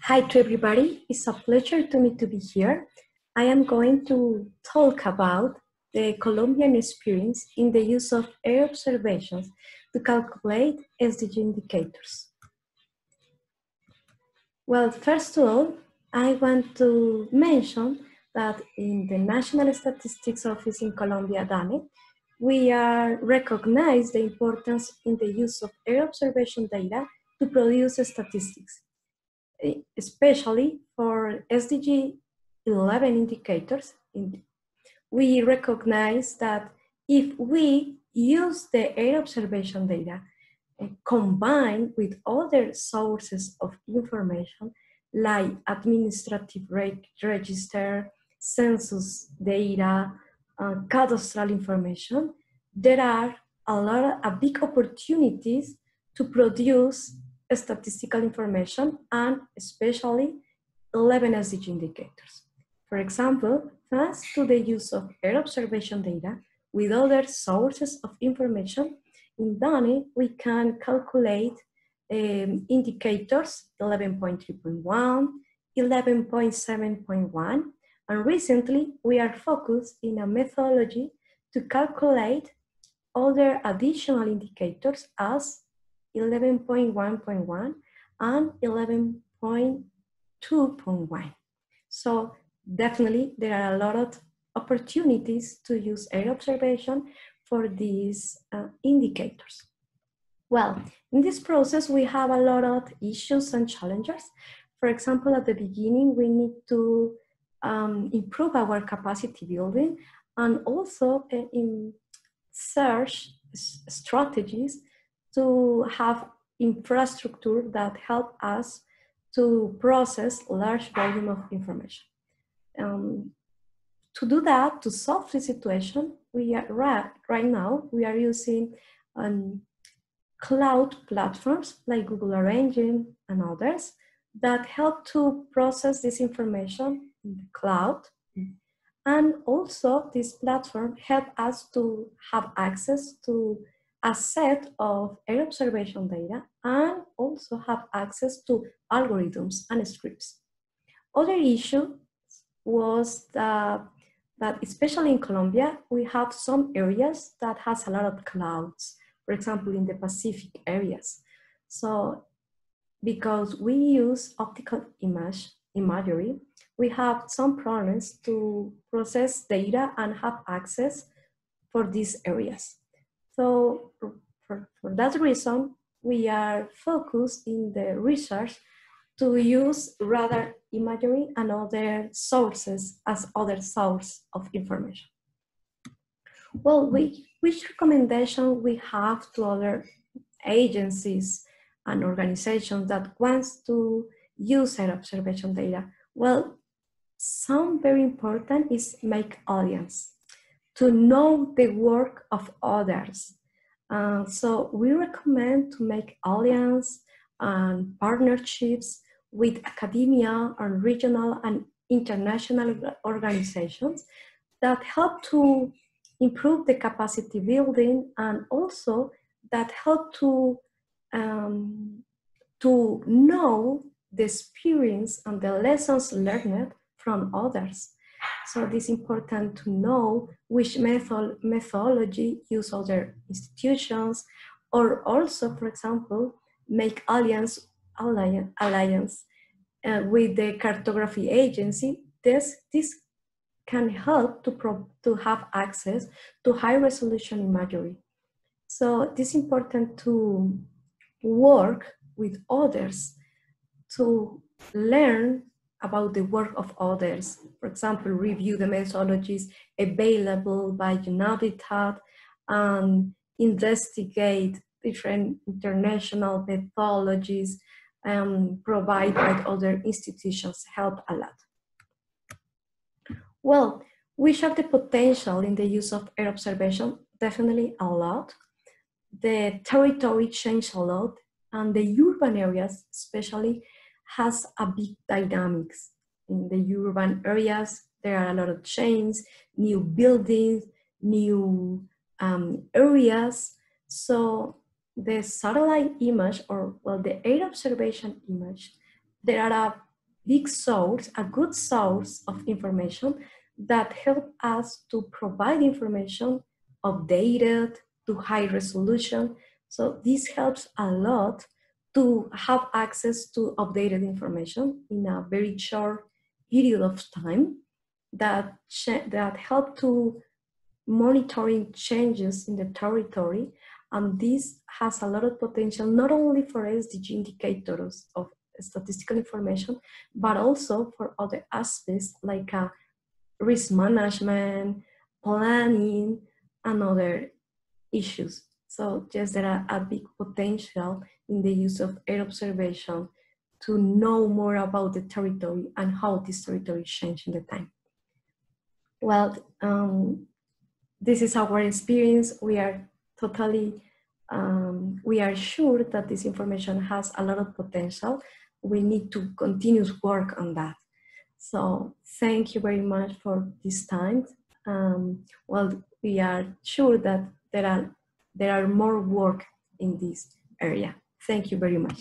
Hi to everybody, it's a pleasure to me to be here. I am going to talk about the Colombian experience in the use of air observations to calculate SDG indicators. Well, first of all, I want to mention that in the National Statistics Office in Colombia, DANE, we are recognize the importance in the use of air observation data to produce statistics, especially for SDG 11 indicators. We recognize that if we use the air observation data combined with other sources of information like administrative register, census data, cadastral information, there are a big opportunities to produce statistical information and especially 11 SDG indicators. For example, thanks to the use of air observation data with other sources of information, in DANE, we can calculate indicators 11.3.1, 11.7.1, and recently we are focused in a methodology to calculate other additional indicators as 11.1.1 and 11.2.1. So definitely there are a lot of opportunities to use air observation for these indicators. Well, in this process, we have a lot of issues and challenges. For example, at the beginning, we need to improve our capacity building and also in search strategies to have infrastructure that help us to process large volume of information. To do that, to solve the situation, we are right now we are using cloud platforms like Google Earth Engine and others that help to process this information in the cloud. And also this platform help us to have access to a set of air observation data and also have access to algorithms and scripts. Other issue was that especially in Colombia, we have some areas that has a lot of clouds, for example, in the Pacific areas. So because we use optical imagery, we have some problems to process data and have access for these areas. So for that reason, we are focused in the research to use radar imagery and other sources as other source of information. Well, which recommendation we have to other agencies and organizations that wants to use air observation data? Well, some very important is make audience, to know the work of others. So we recommend to make alliance and partnerships with academia and regional and international organizations that help to improve the capacity building and also that help to know the experience and the lessons learned from others. So it is important to know which methodology use other institutions, or also, for example, make alliance with the cartography agency. This can help to have access to high resolution imagery. So it is important to work with others to learn about the work of others. For example, review the methodologies available by UNHCR and investigate different international methodologies provided by other institutions help a lot. Well, we have the potential in the use of air observation, definitely a lot. The territory changed a lot, and the urban areas especially has a big dynamics. In the urban areas, there are a lot of changes, new buildings, new areas. So the satellite image, or well, the air observation image, there are big source, a good source of information that help us to provide information updated to high resolution. So this helps a lot to have access to updated information in a very short period of time that help to monitoring changes in the territory. And this has a lot of potential, not only for SDG indicators of statistical information, but also for other aspects like risk management, planning, and other issues. So yes, there are a big potential in the use of air observation to know more about the territory and how this territory changed in the time. Well, this is our experience. We are totally, we are sure that this information has a lot of potential. We need to continue to work on that. So thank you very much for this time. Well, we are sure that there are more work in this area. Thank you very much.